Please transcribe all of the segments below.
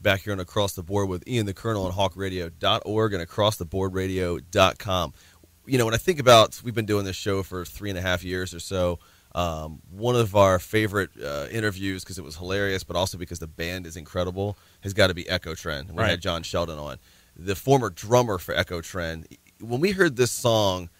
back here on Across the Board with Ian the Colonel on hawkradio.org and acrosstheboardradio.com. You know, when I think about, we've been doing this show for 3.5 years or so. One of our favorite interviews, because it was hilarious, but also because the band is incredible, has got to be EkoTren. We had John Sheldon on, the former drummer for EkoTren. When we heard this song,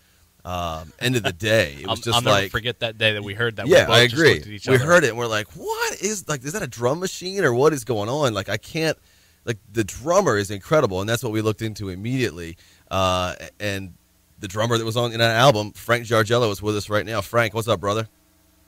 End of the Day, it was just I'll never forget that day that we heard that. Yeah, we both I agree. Just looked at each we other. heard it and we're like, what is, like, is that a drum machine or what is going on? Like, I can't, like, the drummer is incredible, and that's what we looked into immediately. And the drummer that was on in that album, Frank Jargiello, is with us right now. Frank, what's up, brother?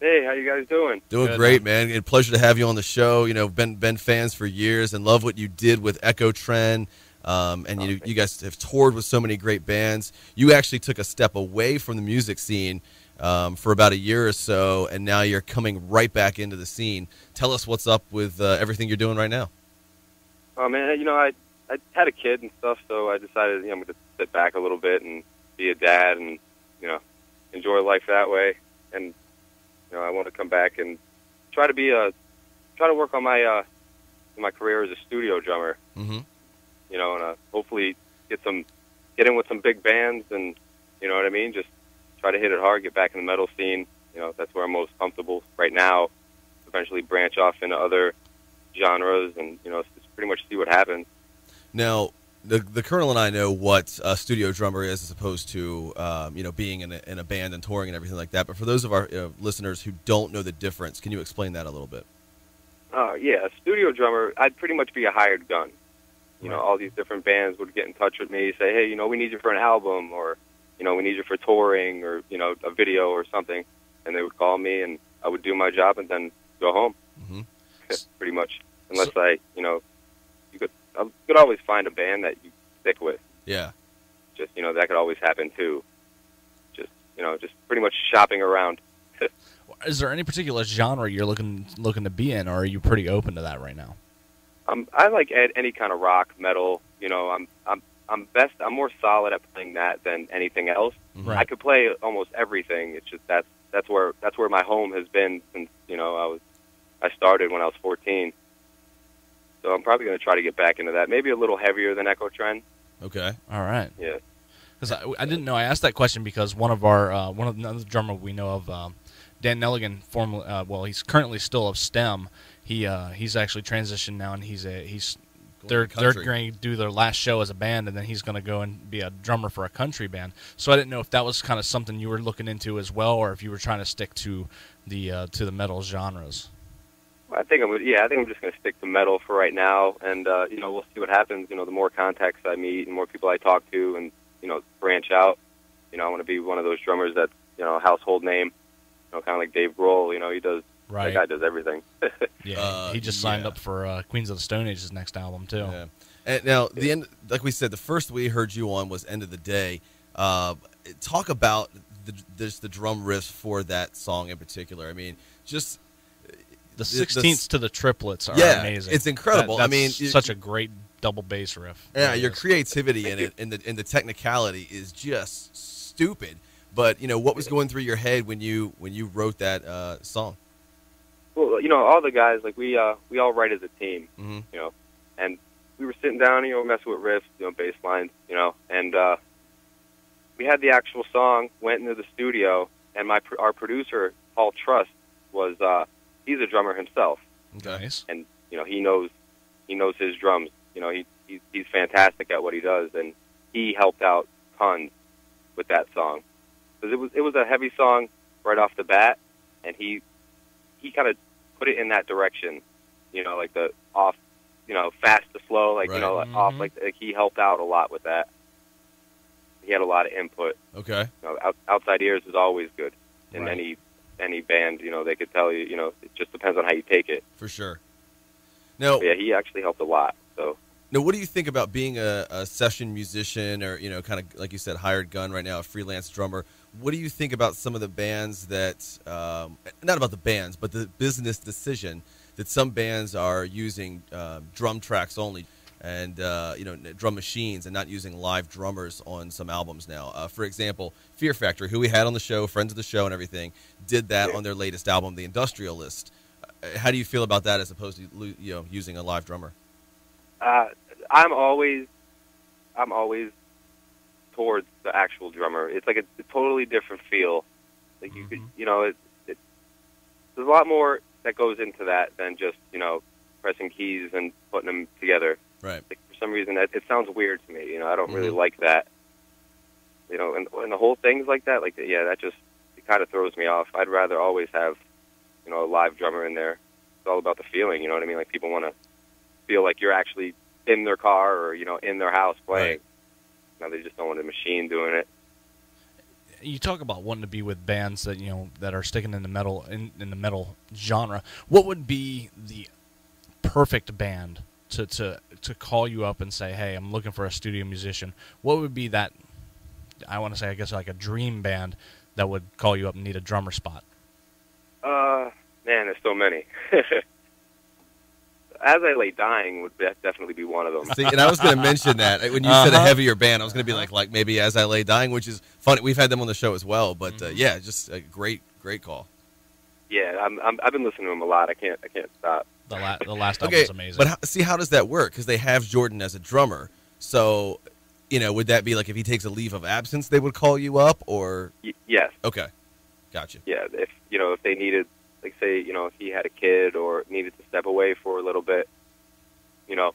Hey, how you guys doing? Doing Good, great, man. It's a pleasure to have you on the show. You know, been fans for years and love what you did with EkoTren. And you guys have toured with so many great bands. You actually took a step away from the music scene for about a year or so, and now you're coming right back into the scene. Tell us what's up with everything you're doing right now. Oh, man, you know, I had a kid and stuff, so I decided, you know, I'm going to sit back a little bit and be a dad and, you know, enjoy life that way. And, you know, I want to come back and try to work on my career as a studio drummer. Mm-hmm. You know, and hopefully get in with some big bands, and you know what I mean. Just try to hit it hard, get back in the metal scene. You know, that's where I'm most comfortable right now. Eventually branch off into other genres, and you know, just pretty much see what happens. Now, the Colonel and I know what a studio drummer is, as opposed to you know, being in a band and touring and everything like that. But for those of our listeners who don't know the difference, can you explain that a little bit? Yeah, a studio drummer, I'd pretty much be a hired gun. You know, all these different bands would get in touch with me, say, hey, you know, we need you for an album, or, you know, we need you for touring, or, you know, a video or something. And they would call me, and I would do my job and then go home, pretty much. Unless you know, I could always find a band that you stick with. Yeah. Just, you know, that could always happen, too. Just, you know, just pretty much shopping around. Is there any particular genre you're looking to be in, or are you pretty open to that right now? I like any kind of rock, metal. You know, I'm more solid at playing that than anything else. Right. I could play almost everything. It's just that's where my home has been since, you know, I started when I was 14. So I'm probably going to try to get back into that. Maybe a little heavier than EkoTren. Okay. All right. Yeah. Because I didn't know. I asked that question because one of the drummer we know of, Dan Nelligan, formerly, he's currently still of STEM. He's actually transitioned now, and they're going to do their last show as a band, and then he's going to go and be a drummer for a country band. So I didn't know if that was kind of something you were looking into as well, or if you were trying to stick to the metal genres. I think I'm just going to stick to metal for right now, and you know, we'll see what happens. You know, the more contacts I meet and more people I talk to, and you know, branch out. You know, I want to be one of those drummers that's, you know, a household name. You know, kind of like Dave Grohl. You know, he does. Right. That guy does everything. Yeah, he just signed up for Queens of the Stone Age's next album too. Yeah. And now, the end, like we said, the first we heard you on was "End of the Day." Talk about the drum riffs for that song in particular. I mean, just the 16ths to the triplets are amazing. It's incredible. That's I mean, such a great double bass riff. Yeah, your creativity in it and the technicality is just stupid. But you know, what was going through your head when you wrote that song? Well, you know, all the guys, like, we all write as a team, Mm-hmm. you know, and we were sitting down, you know, messing with riffs, you know, bass lines, you know, and we had the actual song, went into the studio, and our producer, Paul Trust, was, he's a drummer himself. Okay. Nice. And, you know, he knows his drums. You know, he's fantastic at what he does, and he helped out tons with that song. Because it was a heavy song right off the bat, and he kind of put it in that direction, you know, like the off, you know, fast to slow, like, right. you know, like off, like he helped out a lot with that. He had a lot of input. Okay. You know, outside ears is always good in Right. any band. You know, they could tell you, you know, it just depends on how you take it. For sure. Now, But yeah, he actually helped a lot. So. Now, what do you think about being a session musician, or, you know, kind of like you said, hired gun right now, a freelance drummer? What do you think about some of the bands that, not about the bands, but the business decision that some bands are using drum tracks only and, you know, drum machines and not using live drummers on some albums now? For example, Fear Factory, who we had on the show, friends of the show and everything, did that on their latest album, The Industrialist. How do you feel about that as opposed to, you know, using a live drummer? I'm always towards the actual drummer. It's like a totally different feel. Like you could, there's a lot more that goes into that than just, pressing keys and putting them together. Right. Like, for some reason, it sounds weird to me. I don't really like that. And the whole thing's like that. Like, yeah, that just, it kind of throws me off. I'd rather always have, a live drummer in there. It's all about the feeling, you know what I mean? Like, people want to feel like you're actually in their car or, in their house playing. Right. They just don't want a machine doing it. You talk about wanting to be with bands that that are sticking in the metal in the metal genre. What would be the perfect band to call you up and say, "Hey, I'm looking for a studio musician"? What would be that? I want to say, I guess, like a dream band that would call you up and need a drummer spot. Man, there's so many. As I Lay Dying would definitely be one of them. See, and I was going to mention that. When you said a heavier band, I was going to be like maybe As I Lay Dying, which is funny. We've had them on the show as well, but yeah, just a great call. Yeah, I've been listening to them a lot. I can't stop. The last album was amazing. But see, how does that work? Because they have Jordan as a drummer, so would that be like if he takes a leave of absence, they would call you up, or? Yes. Okay, gotcha. Yeah, if they needed. Like, say, if he had a kid or needed to step away for a little bit, and how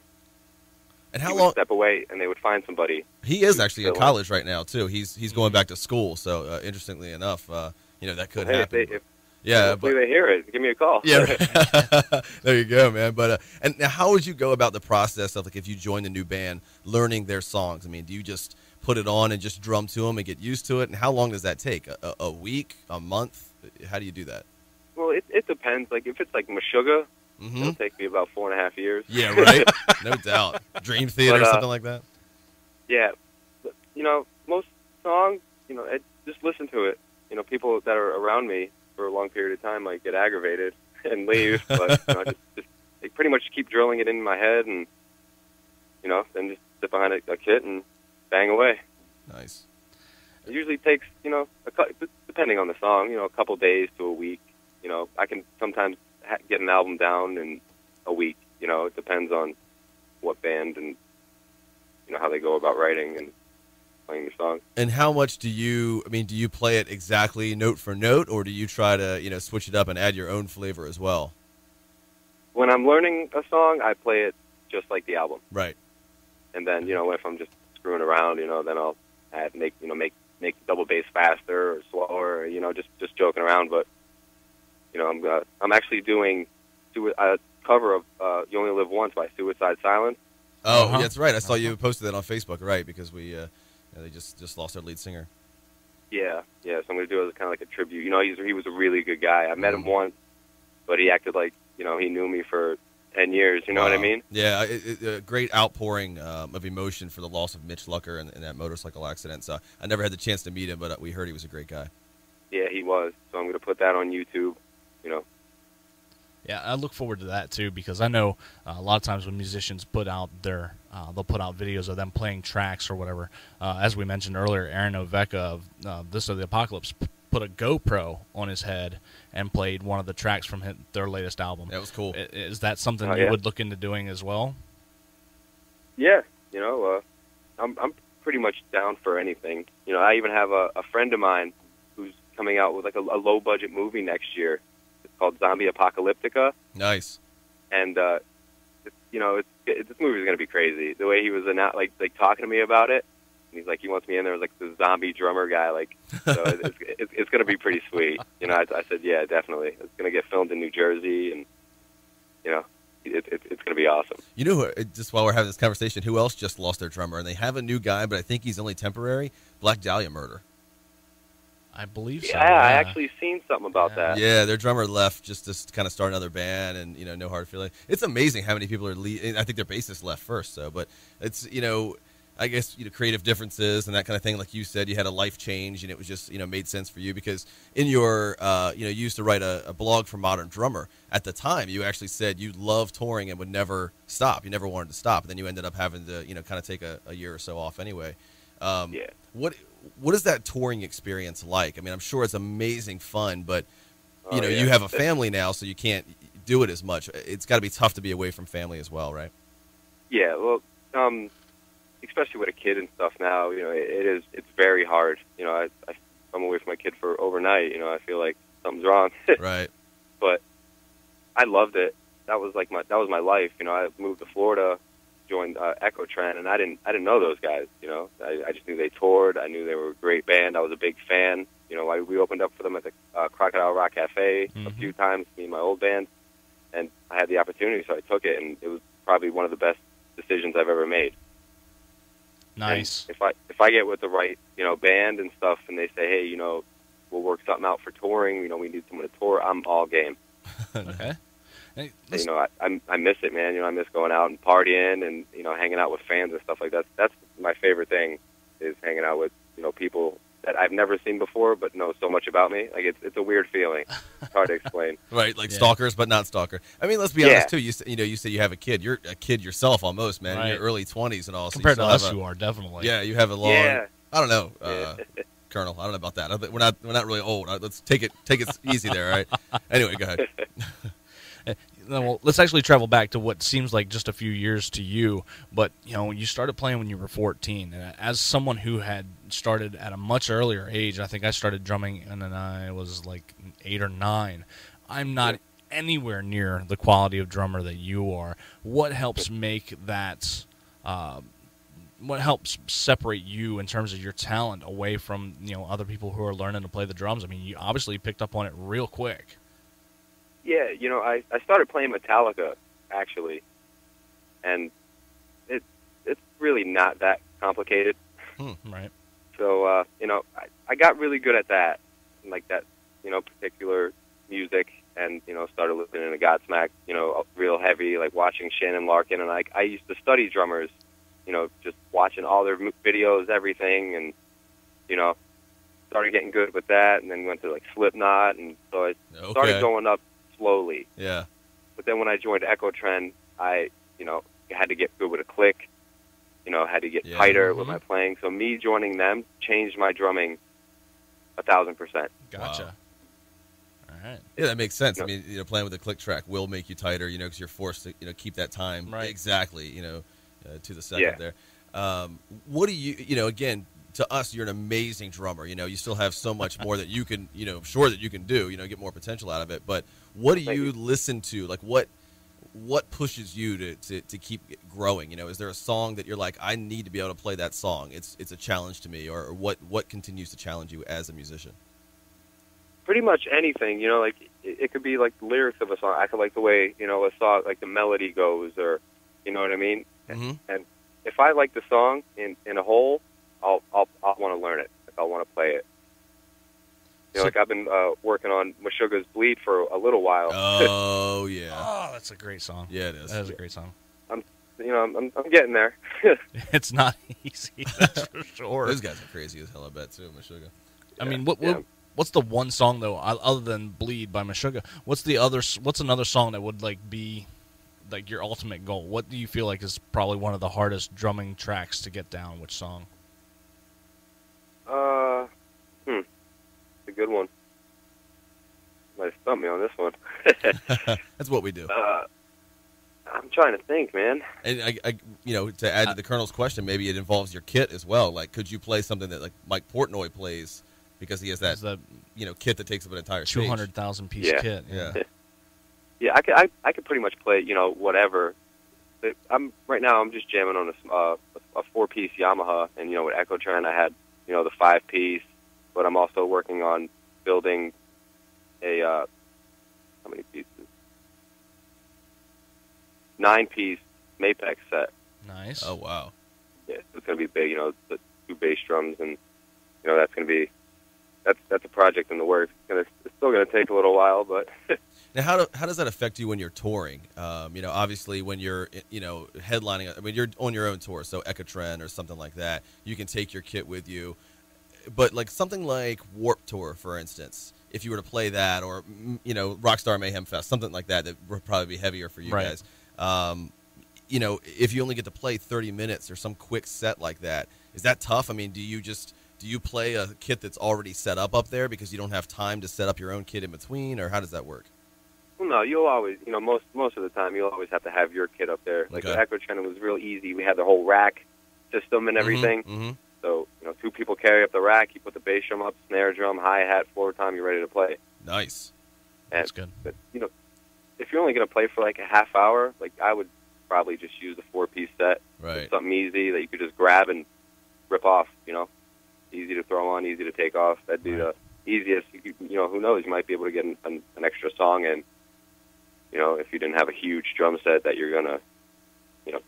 he long? Would step away, and they would find somebody. He is actually in college right now too. He's going back to school. So interestingly enough, that could happen. Hopefully they hear it. Give me a call. Yeah, there you go, man. But and now, how would you go about the process of, like, if you join a new band, learning their songs? I mean, do you just put it on and just drum to them and get used to it? And how long does that take? A week? A month? How do you do that? Well, it depends. Like, if it's like Meshuggah, it'll take me about 4.5 years. Yeah, right. No doubt. Dream Theater, something like that. Yeah, but, most songs, just listen to it. People that are around me for a long period of time might get aggravated and leave, but just pretty much keep drilling it in my head, and then just sit behind a kit and bang away. Nice. It usually takes depending on the song, a couple days to a week. I can sometimes get an album down in a week. It depends on what band and how they go about writing and playing the song. And how much do you play it exactly note for note, or do you try to switch it up and add your own flavor as well? When I'm learning a song, I play it just like the album. Right. And then if I'm just screwing around, then I'll make the double bass faster or slower, just joking around. But I'm actually doing a cover of "You Only Live Once" by Suicide Silence. Oh, that's right. I saw you posted that on Facebook, right? Because we they just lost their lead singer. Yeah. So I'm going to do it as kind of like a tribute. He was a really good guy. I met him once, but he acted like he knew me for 10 years. You know what I mean? Yeah, a great outpouring of emotion for the loss of Mitch Lucker in that motorcycle accident. So I never had the chance to meet him, but we heard he was a great guy. Yeah, he was. So I'm going to put that on YouTube. Yeah, I look forward to that too, because I know a lot of times when musicians put out they'll put out videos of them playing tracks or whatever. As we mentioned earlier, Aaron Oveka of This of the Apocalypse put a GoPro on his head and played one of the tracks from their latest album. That was cool. Is that something you would look into doing as well? Yeah, I'm pretty much down for anything. I even have a friend of mine who's coming out with like a low budget movie next year. It's called Zombie Apocalyptica. Nice. And this movie is going to be crazy. The way he was like talking to me about it, and he's like, he wants me in there as like the zombie drummer guy. Like, so it's going to be pretty sweet. I said, yeah, definitely. It's going to get filmed in New Jersey, and it's going to be awesome. Just while we're having this conversation, who else just lost their drummer? And they have a new guy, but I think he's only temporary. Black Dahlia Murder. I believe so. Yeah, I actually seen something about that. Yeah, their drummer left just to kind of start another band, and no hard feeling. It's amazing how many people are leaving. I think their bassist left first, but it's I guess creative differences and that kind of thing. Like you said, you had a life change, and it was just made sense for you because in your you used to write a blog for Modern Drummer. At the time, you actually said you loved touring and would never stop. You never wanted to stop, and then you ended up having to kind of take a year or so off anyway. Yeah. What is that touring experience like? I mean, I'm sure it's amazing fun, but you have a family now, so you can't do it as much. It's got to be tough to be away from family as well, right? Yeah, well, especially with a kid and stuff now, it's very hard. I'm away from my kid for overnight. I feel like something's wrong. Right. But I loved it. That was my life. I moved to Florida, joined EkoTren, and I didn't know those guys. I just knew they toured. I knew they were a great band. I was a big fan. We opened up for them at the Crocodile Rock Cafe a few times, me and my old band, and I had the opportunity, so I took it, and it was probably one of the best decisions I've ever made. Nice. And if I get with the right band and stuff, and they say, hey, we'll work something out for touring. We need someone to tour. I'm all game. Okay. Hey, I miss it, man. I miss going out and partying and hanging out with fans and stuff like that. That's my favorite thing, is hanging out with people that I've never seen before but know so much about me. Like it's a weird feeling. It's hard to explain. Right, like stalkers but not stalker. I mean, let's be honest too. You say you have a kid. You're a kid yourself almost, man. Right. In your early 20s and all. Compared so to us, you are definitely. Yeah, you have a long. Yeah. I don't know, Colonel. I don't know about that. We're not really old. Let's take it easy there, all right? Anyway, go ahead. Well, let's actually travel back to what seems like just a few years to you, but you started playing when you were 14. And as someone who had started at a much earlier age, I think I started drumming and then I was like 8 or 9. I'm not anywhere near the quality of drummer that you are. What helps make that? What helps separate you in terms of your talent away from other people who are learning to play the drums? I mean, you obviously picked up on it real quick. Yeah, I started playing Metallica, actually, and it's really not that complicated. Right. So, I got really good at that, like that, particular music, and, started listening to Godsmack, real heavy, like watching Shannon Larkin, and I used to study drummers, just watching all their videos, everything, and, started getting good with that, and then went to, like, Slipknot, and so I started going up slowly. Yeah. But then when I joined EkoTren, I had to get good with a click, had to get tighter with my playing. So me joining them changed my drumming 1,000%. Gotcha. Wow. All right. Yeah, that makes sense. I mean, playing with a click track will make you tighter, because you're forced to, keep that time exactly, to the second there. What do you, again, to us, you're an amazing drummer. You still have so much more that you can, sure that you can do, get more potential out of it. But what do you listen to? Like, what pushes you to keep growing? Is there a song that you're like, I need to be able to play that song? It's a challenge to me, or what continues to challenge you as a musician? Pretty much anything, like it could be like the lyrics of a song. I could like the way, a song, like the melody goes, or, you know what I mean? Mm-hmm. And if I like the song in a whole, I'll want to learn it. Like, I'll want to play it. Like I've been working on Meshuggah's Bleed for a little while. Oh yeah. Oh, that's a great song. Yeah, it is. That is a great song. I'm getting there. It's not easy, that's for sure. Those guys are crazy as hell, I bet too, Meshuggah. I mean, what's the one song though, other than Bleed by Meshuggah? What's another song that would be like your ultimate goal? What do you feel like is probably one of the hardest drumming tracks to get down? Which song? It's a good one. Might have stumped me on this one. That's what we do. I'm trying to think, man. And I to add to the Colonel's question, maybe it involves your kit as well. Like, could you play something that like Mike Portnoy plays because he has that kit that takes up an entire 200,000 piece kit? Yeah. Yeah, I could pretty much play whatever. Right now I'm just jamming on a 4-piece Yamaha, and with EkoTren I had the 5-piece, but I'm also working on building a how many pieces? 9-piece Mapex set. Nice. Oh wow. Yeah, it's gonna be big. The 2 bass drums, and that's gonna be that's a project in the works. It's still gonna take a little while, but. Now, how does that affect you when you're touring? Obviously when you're headlining. I mean, you're on your own tour, so EkoTren or something like that. You can take your kit with you, but like something like Warped Tour, for instance, if you were to play that, or Rockstar Mayhem Fest, something like that would probably be heavier for you guys. If you only get to play 30 minutes or some quick set like that, is that tough? I mean, do you play a kit that's already set up there because you don't have time to set up your own kit in between, or how does that work? Well, no, you'll always, most of the time, you'll always have to have your kit up there. Like Okay. the EkoTren, it was real easy. We had the whole rack system and everything. Mm-hmm. So, 2 people carry up the rack. You put the bass drum up, snare drum, hi-hat, floor tom, you're ready to play. Nice. That's good. But, if you're only going to play for like a half hour, like I would probably just use a 4-piece set. Right. Something easy that you could just grab and rip off, Easy to throw on, easy to take off. That'd be the easiest. Who knows? You might be able to get an extra song in, if you didn't have a huge drum set that you're going to,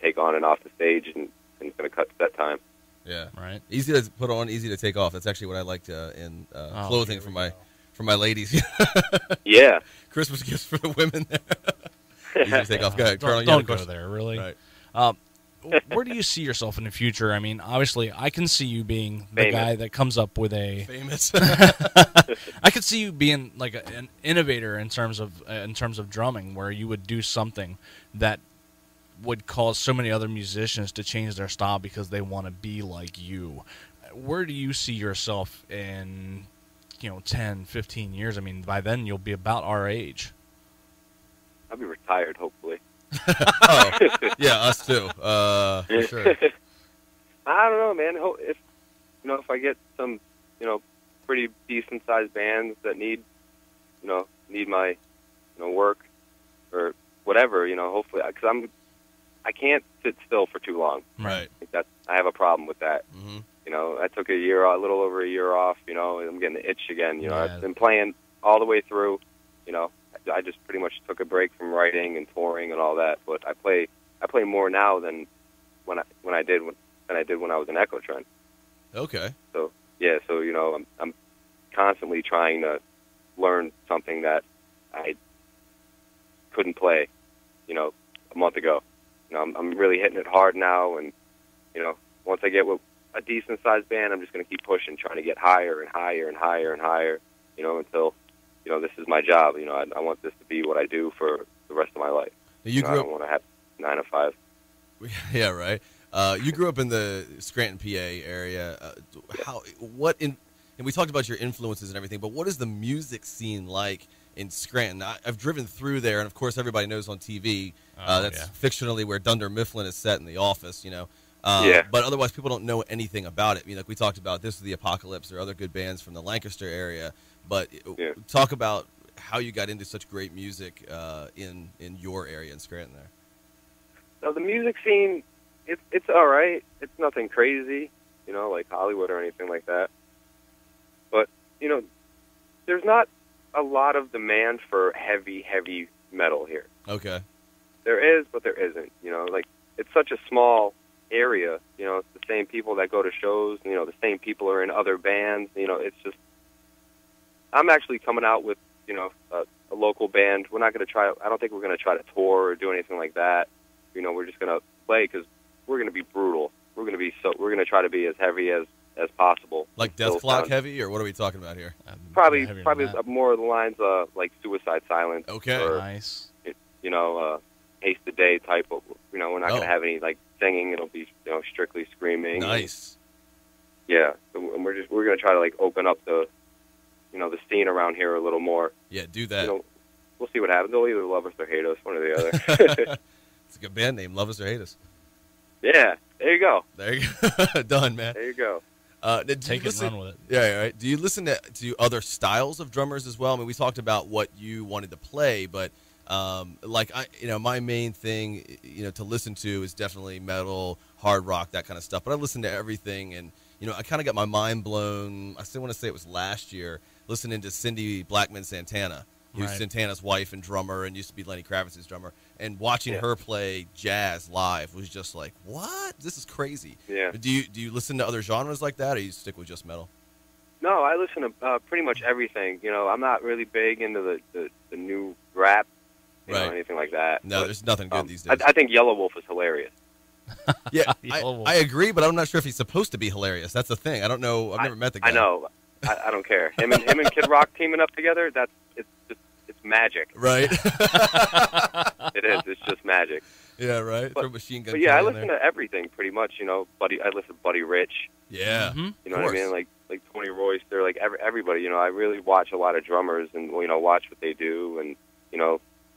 take on and off the stage and it's going to cut set time. Yeah. Right. Easy to put on, easy to take off. That's actually what I liked in clothing for my ladies. Yeah. Christmas gifts for the women there. Easy to take off. Go ahead, Carl. Don't go there, really. Right. Where do you see yourself in the future? I mean, obviously, I can see you being the Famous. guy that comes up with a. Famous. I could see you being like an innovator in terms of drumming, where you would do something that would cause so many other musicians to change their style because they want to be like you. Where do you see yourself in 10, 15 years? I mean, by then you'll be about our age. I'll be retired, hopefully. Oh, yeah, us too. For sure. I don't know, man. If I get some, pretty decent sized bands that need my, work or whatever, hopefully, because I can't sit still for too long. Right. I have a problem with that. Mm-hmm. I took a little over a year off, and I'm getting the itch again. Yeah. I've been playing all the way through. I just pretty much took a break from writing and touring and all that. But I play more now than when I did when I was in EkoTren. Okay. So yeah, I'm constantly trying to learn something that I couldn't play, a month ago. I'm really hitting it hard now, and once I get with a decent sized band, I'm just going to keep pushing, trying to get higher and higher and higher and higher, until this is my job. I want this to be what I do for the rest of my life. You I grew don't want to have 9 to 5. Yeah, right. You grew up in the Scranton, PA area. And we talked about your influences and everything, but what is the music scene like in Scranton? I've driven through there, and of course, everybody knows on TV that's fictionally where Dunder Mifflin is set in The Office. But otherwise, people don't know anything about it. Like we talked about, This is the Apocalypse. There are other good bands from the Lancaster area, but talk about how you got into such great music in your area in Scranton there. So the music scene, it's all right. It's nothing crazy, like Hollywood or anything like that. But there's not a lot of demand for heavy metal here. Okay. There is, but there isn't. Like it's such a small area. It's the same people that go to shows. The same people are in other bands. It's just. I'm actually coming out with a local band. We're not going to try. I don't think we're going to try to tour or do anything like that. We're just going to play because we're going to be brutal. We're going to try to be as heavy as possible. Like Death Clock heavy, or what are we talking about here? Probably more of the lines like Suicide Silence. Okay. Or, nice. Haste the Day type of. We're not going to have any like singing. It'll be strictly screaming. Nice. Yeah, and we're going to try to like open up the the scene around here a little more. Yeah, do that. We'll see what happens. They'll either love us or hate us, one or the other. It's a good band name, Love Us or Hate Us. Yeah, there you go. There you go. Done, man. There you go. Take it and run with it. Yeah, right. Do you listen to other styles of drummers as well? I mean, we talked about what you wanted to play, but my main thing, to listen to is definitely metal, hard rock, that kind of stuff. But I listen to everything, and I kind of got my mind blown. I still want to say it was last year, listening to Cindy Blackman Santana, who's Santana's wife and drummer, and used to be Lenny Kravitz's drummer. And watching her play jazz live was just like, what? This is crazy. Yeah. Do you listen to other genres like that, or you stick with just metal? No, I listen to pretty much everything. I'm not really big into the new rap, anything like that. No, there's nothing good these days. I think Yellow Wolf is hilarious. Yeah, I agree, but I'm not sure if he's supposed to be hilarious. That's the thing. I don't know. I've never met the guy. I know. I don't care. Him and Kid Rock teaming up together, it's magic. Right. It is. It's just magic. Yeah, right. Throw Machine Gun. But yeah, I listen to everything pretty much. I listen to Buddy Rich. Yeah. Mm-hmm. You know what I mean? Like Tony Royster, like everybody. I really watch a lot of drummers and watch what they do, and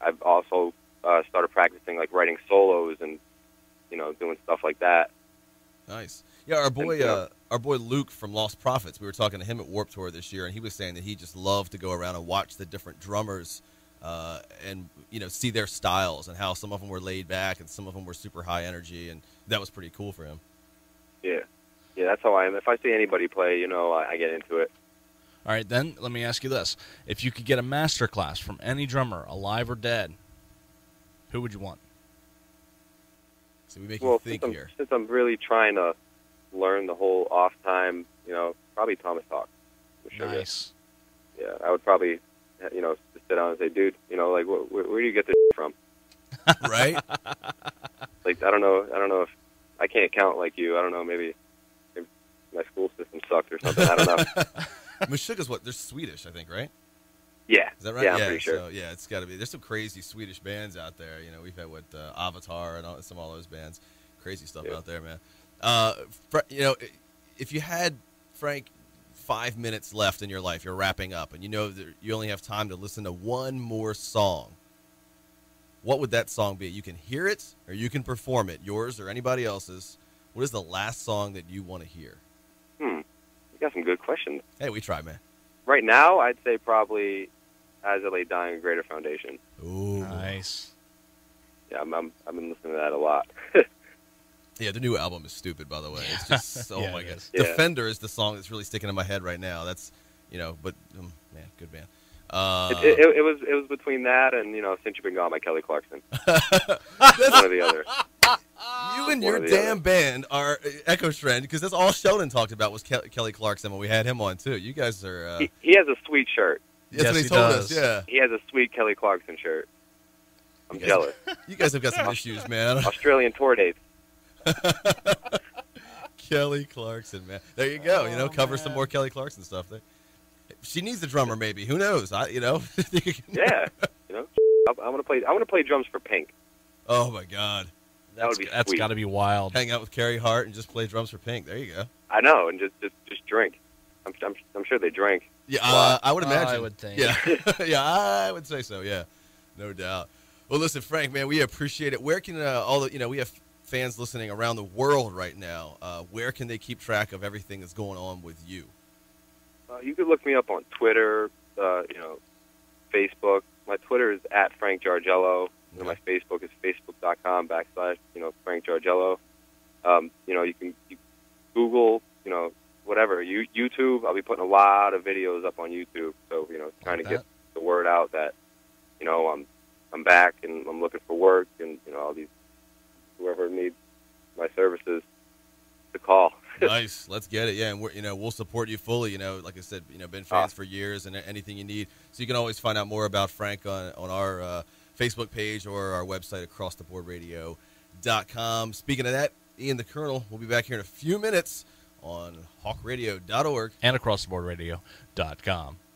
I've also started practicing like writing solos and doing stuff like that. Nice. Yeah, our boy Luke from Lost Prophets. We were talking to him at Warped Tour this year, and he was saying that he just loved to go around and watch the different drummers, and see their styles and how some of them were laid back and some of them were super high energy, and that was pretty cool for him. Yeah, that's how I am. If I see anybody play, I get into it. All right, then let me ask you this: if you could get a master class from any drummer, alive or dead, who would you want? So we make you think here. Since I'm really trying to learn the whole off time, probably Thomas Hawk. Nice. Yeah, I would probably, just sit down and say, dude, like, where do you get this from? Right? Like, I don't know if I can't count like you. I don't know, maybe my school system sucked or something. I don't know. Meshuggah's what? They're Swedish, I think, right? Yeah. Is that right? Yeah, I'm pretty sure. So, yeah, it's got to be. There's some crazy Swedish bands out there. We've had Avatar and all those bands. Crazy stuff out there, man. If you had, Frank, 5 minutes left in your life, you're wrapping up, and that you only have time to listen to one more song, what would that song be? You can hear it or you can perform it, yours or anybody else's. What is the last song that you want to hear? You got some good questions. Hey, we try, man. Right now, I'd say probably As I Lay Dying, A Greater Foundation. Ooh. Nice. Yeah, I've been listening to that a lot. Yeah, the new album is stupid, by the way. It's just, oh my God. Yeah. Defender is the song that's really sticking in my head right now. That's, but, man, good band. It was between that and, Since You've Been Gone by Kelly Clarkson. One or the other. You and your damn band are EkoTren, because that's all Sheldon talked about was Kelly Clarkson when we had him on, too. You guys are... He has a sweet shirt. That's yes, what he told does. us, yeah. He has a sweet Kelly Clarkson shirt. I'm jealous. You guys have got some issues, man. Australian tour dates. Kelly Clarkson, man. There you go. Cover some more Kelly Clarkson stuff there. She needs a drummer, maybe. Who knows? Yeah. I want to play drums for Pink. Oh my God. That would be That's sweet. got to be wild. Hang out with Carrie Hart and just play drums for Pink. There you go. I know, and just drink. I'm sure they drink. Yeah, I would imagine. I would think. Yeah, yeah, I would say so. Yeah, no doubt. Well, listen, Frank, man, we appreciate it. Where can we have fans listening around the world right now. Where can they keep track of everything that's going on with you? You could look me up on Twitter, Facebook. My Twitter is at Frank Jargiello. My Facebook is facebook.com/Frank Jargiello. You can Google, whatever. YouTube, I'll be putting a lot of videos up on YouTube. So, trying to get the word out that, I'm back and I'm looking for work, and, all these, whoever needs my services to call. Nice. Let's get it. Yeah, and we'll support you fully. Like I said, been fans for years, and anything you need. So you can always find out more about Frank on our Facebook page or our website, acrosstheboardradio.com. Speaking of that, Ian the Colonel will be back here in a few minutes on hawkradio.org and acrosstheboardradio.com.